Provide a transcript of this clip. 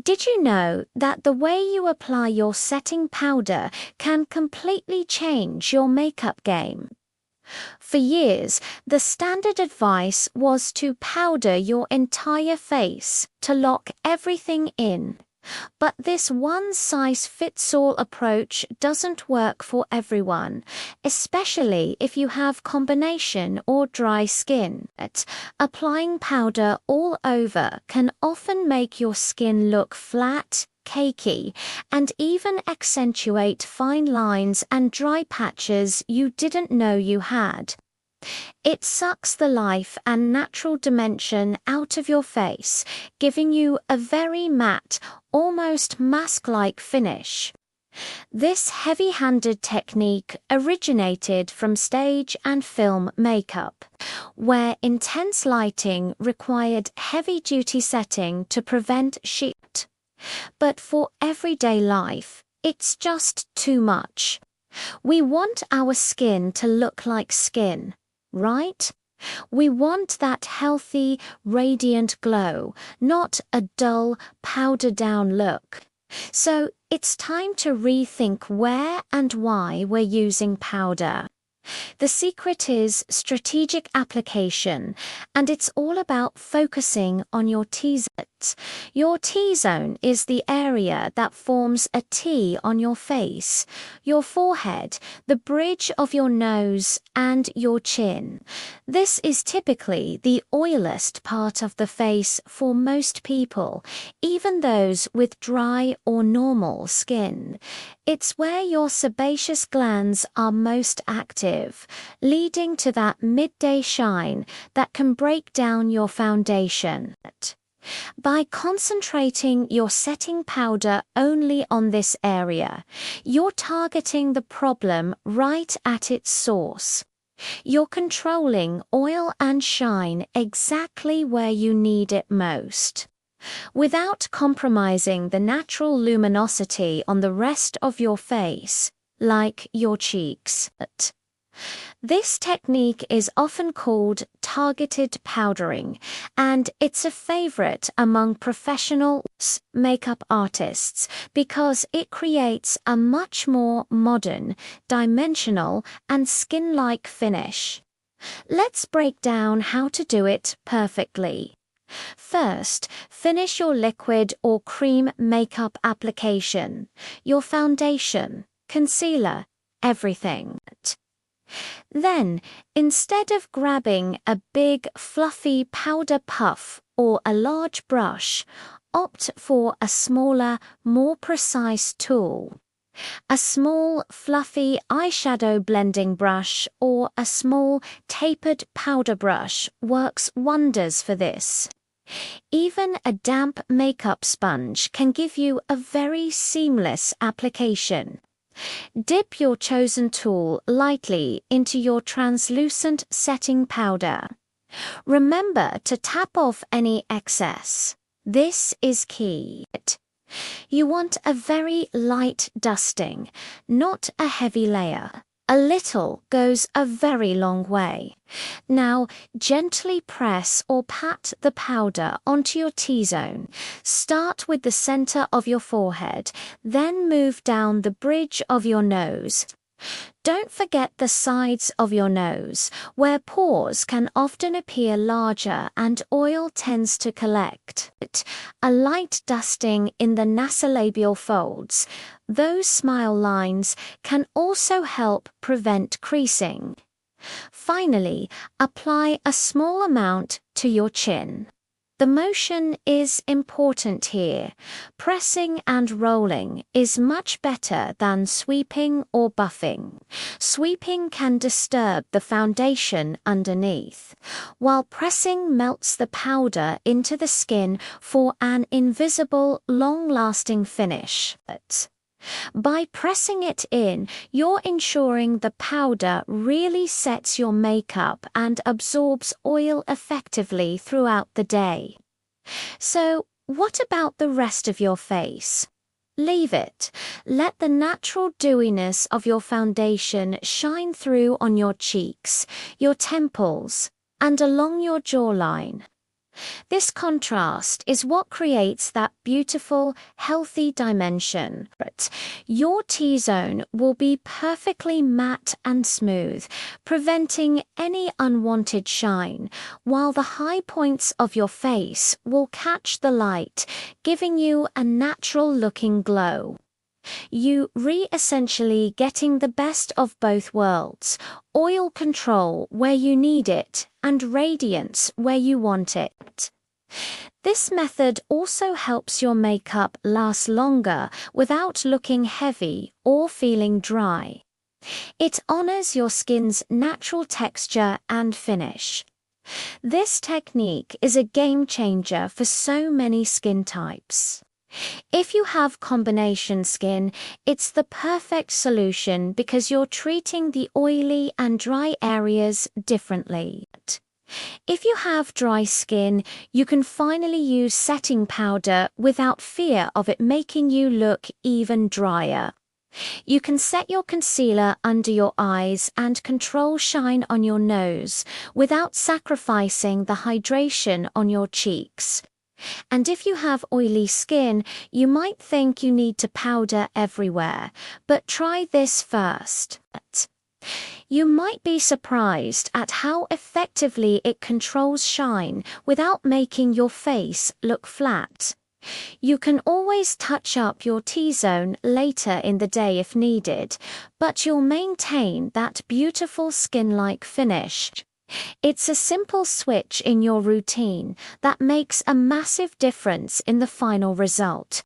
Did you know that the way you apply your setting powder can completely change your makeup game? For years, the standard advice was to powder your entire face to lock everything in. But this one-size-fits-all approach doesn't work for everyone, especially if you have combination or dry skin. Applying powder all over can often make your skin look flat, cakey, and even accentuate fine lines and dry patches you didn't know you had. It sucks the life and natural dimension out of your face, giving you a very matte, almost mask-like finish. This heavy-handed technique originated from stage and film makeup, where intense lighting required heavy-duty setting to prevent sheet. But for everyday life, it's just too much. We want our skin to look like skin, right? We want that healthy, radiant glow, not a dull, powder-down look. So it's time to rethink where and why we're using powder. The secret is strategic application, and it's all about focusing on your T-zone. Your T-zone is the area that forms a T on your face, your forehead, the bridge of your nose, and your chin. This is typically the oiliest part of the face for most people, even those with dry or normal skin. It's where your sebaceous glands are most active, leading to that midday shine that can break down your foundation. By concentrating your setting powder only on this area, you're targeting the problem right at its source. You're controlling oil and shine exactly where you need it most, without compromising the natural luminosity on the rest of your face, like your cheeks. This technique is often called targeted powdering, and it's a favorite among professional makeup artists because it creates a much more modern, dimensional, and skin-like finish. Let's break down how to do it perfectly. First, finish your liquid or cream makeup application, your foundation, concealer, everything. Then, instead of grabbing a big, fluffy powder puff or a large brush, opt for a smaller, more precise tool. A small, fluffy eyeshadow blending brush or a small, tapered powder brush works wonders for this. Even a damp makeup sponge can give you a very seamless application. Dip your chosen tool lightly into your translucent setting powder. Remember to tap off any excess. This is key. You want a very light dusting, not a heavy layer. A little goes a very long way. Now, gently press or pat the powder onto your T-zone. Start with the center of your forehead, then move down the bridge of your nose. Don't forget the sides of your nose, where pores can often appear larger and oil tends to collect. A light dusting in the nasolabial folds, those smile lines, can also help prevent creasing. Finally, apply a small amount to your chin. The motion is important here. Pressing and rolling is much better than sweeping or buffing. Sweeping can disturb the foundation underneath, while pressing melts the powder into the skin for an invisible, long-lasting finish. By pressing it in, you're ensuring the powder really sets your makeup and absorbs oil effectively throughout the day. So, what about the rest of your face? Leave it. Let the natural dewiness of your foundation shine through on your cheeks, your temples, and along your jawline. This contrast is what creates that beautiful, healthy dimension. Your T-zone will be perfectly matte and smooth, preventing any unwanted shine, while the high points of your face will catch the light, giving you a natural-looking glow. You essentially getting the best of both worlds, oil control where you need it and radiance where you want it. This method also helps your makeup last longer without looking heavy or feeling dry. It honors your skin's natural texture and finish. This technique is a game changer for so many skin types. If you have combination skin, it's the perfect solution because you're treating the oily and dry areas differently. If you have dry skin, you can finally use setting powder without fear of it making you look even drier. You can set your concealer under your eyes and control shine on your nose without sacrificing the hydration on your cheeks. And if you have oily skin, you might think you need to powder everywhere, but try this first. You might be surprised at how effectively it controls shine without making your face look flat. You can always touch up your T-zone later in the day if needed, but you'll maintain that beautiful skin-like finish. It's a simple switch in your routine that makes a massive difference in the final result.